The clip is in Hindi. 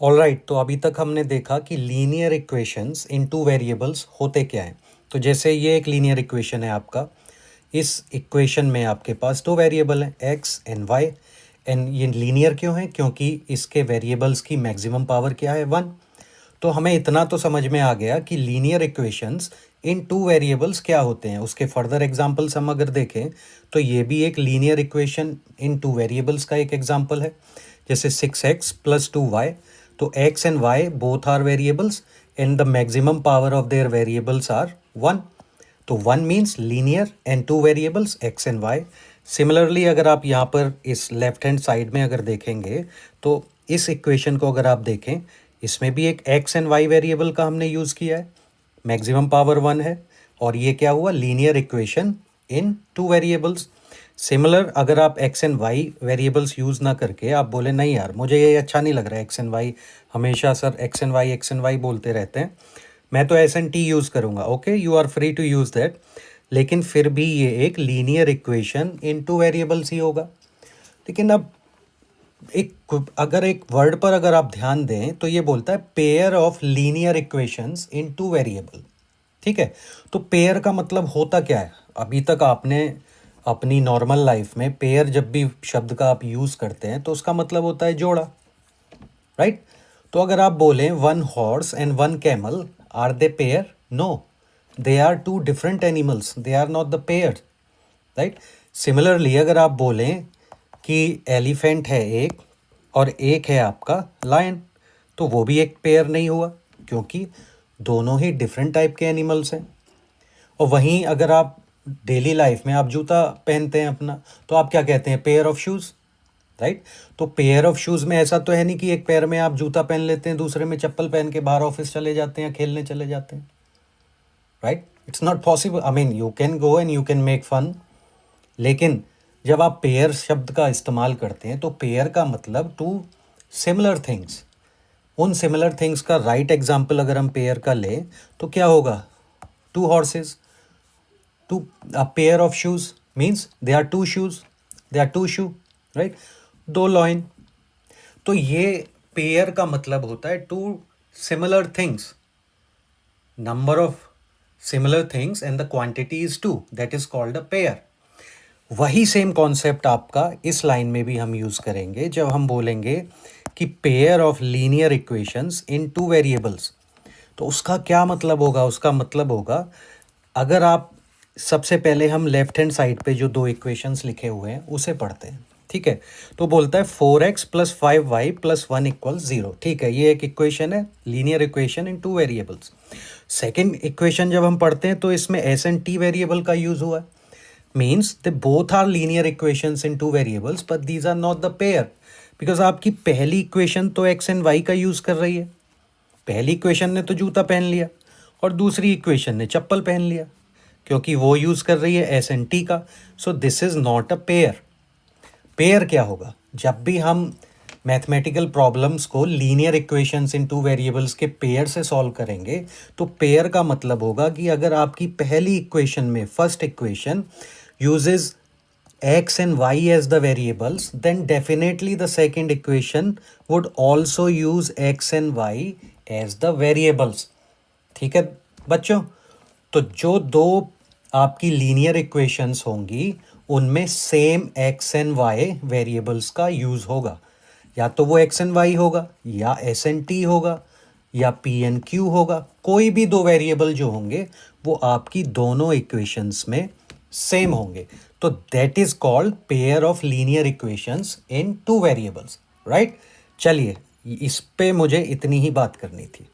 ऑलराइट, तो अभी तक हमने देखा कि linear equations in two variables होते क्या हैं। तो जैसे ये एक लीनियर इक्वेशन है आपका, इस इक्वेशन में आपके पास दो वेरिएबल हैं एक्स एंड वाई। एंड ये लीनियर क्यों है? क्योंकि इसके वेरिएबल्स की मैक्सिमम पावर क्या है? 1। तो हमें इतना तो समझ में आ गया कि linear equations in two variables क्या होते हैं। उसके फर्दर एग्जांपल्स हम अगर देखें तो ये भी एक linear equation in two variables का एक एग्जांपल है। जैसे 6x + 2y, तो x and y both are variables and the maximum power of their variables are 1। तो 1 means linear and two variables x and y। Similarly अगर आप यहाँ पर इस लेफ्ट हैंड साइड में अगर देखेंगे तो इस इक्वेशन को अगर आप देखें, इसमें भी एक x एंड y वेरिएबल का हमने यूज़ किया है, मैक्सिमम पावर 1 है, और ये क्या हुआ? Linear equation in two variables. Similar अगर आप x and y variables use ना करके आप बोले नहीं यार मुझे ये अच्छा नहीं लग रहा है, x एंड y हमेशा सर x एंड y बोलते रहते हैं, मैं तो एस एन टी यूज़ करूँगा। Okay, you are free to use that, लेकिन फिर भी ये एक linear equation in two variables ही होगा। लेकिन अब अगर एक वर्ड पर अगर आप ध्यान दें तो ये बोलता है pair of linear equations in two variable. ठीक है, तो पेयर का मतलब होता क्या है? अभी तक आपने अपनी नॉर्मल लाइफ में पेयर जब भी शब्द का आप यूज़ करते हैं तो उसका मतलब होता है जोड़ा, राइट? तो अगर आप बोलें 1 horse and 1 camel, are they pair? No, they are 2 different animals, they are not the pair, right? Similarly अगर आप बोलें कि एलिफेंट है एक और एक है आपका लायन, तो वो भी एक पेयर नहीं हुआ, क्योंकि दोनों ही डिफरेंट टाइप के एनिमल्स हैं। और वहीं अगर आप डेली लाइफ में आप जूता पहनते हैं अपना, तो आप क्या कहते हैं? Pair of shoes, right? तो पेयर ऑफ शूज़ में ऐसा तो है नहीं कि एक पैर में आप जूता पहन लेते हैं, दूसरे में चप्पल पहन के बाहर ऑफिस चले जाते हैं, खेलने चले जाते हैं, right? It's not possible. I mean you can go and you can make fun, लेकिन जब आप पेयर शब्द का इस्तेमाल करते हैं तो पेयर का मतलब टू सिमिलर थिंग्स। उन सिमिलर थिंग्स का राइट एग्जाम्पल अगर हम पेयर का लें तो क्या होगा? 2 horses, two a pair of shoes means they are 2 shoes, they are 2 shoe, right? 2 lion. तो ये पेयर का मतलब होता है two similar things, number of similar things and the quantity is 2, that is called a pair. वही सेम कॉन्सेप्ट आपका इस लाइन में भी हम यूज़ करेंगे जब हम बोलेंगे कि pair of linear equations in two variables. तो उसका क्या मतलब होगा? उसका मतलब होगा, अगर आप सबसे पहले हम लेफ्ट हैंड साइड पे जो 2 इक्वेशंस लिखे हुए हैं उसे पढ़ते हैं, ठीक है? तो बोलता है 4x + 5y + 1 = 0। ठीक है, ये एक इक्वेशन है, linear equation in two variables. Second equation जब हम पढ़ते हैं तो इसमें एस एंड टी वेरिएबल का यूज़ हुआ है, means they both are linear equations in two variables but these are not the pair, because आपकी पहली इक्वेशन तो एक्स एंड वाई का यूज़ कर रही है। पहली इक्वेशन ने तो जूता पहन लिया और दूसरी इक्वेशन ने चप्पल पहन लिया, क्योंकि वो यूज़ कर रही है एस एंड टी का। So this is not a pair. Pair क्या होगा? जब भी हम मैथमेटिकल प्रॉब्लम्स को linear equations in two variables के पेयर से सॉल्व करेंगे तो पेयर का मतलब होगा कि अगर आपकी पहली इक्वेशन में first equation uses x and y as the variables, then definitely the second equation would also use x and y as the variables। ठीक है बच्चों? तो जो दो आपकी लीनियर इक्वेशंस होंगी उनमें same x and y variables का यूज़ होगा, या तो वो x एंड y होगा या s एंड t होगा या p एंड q होगा। कोई भी 2 वेरिएबल जो होंगे वो आपकी दोनों इक्वेशंस में सेम होंगे। तो that is called pair of linear equations in two variables, right? चलिए, इस पे मुझे इतनी ही बात करनी थी।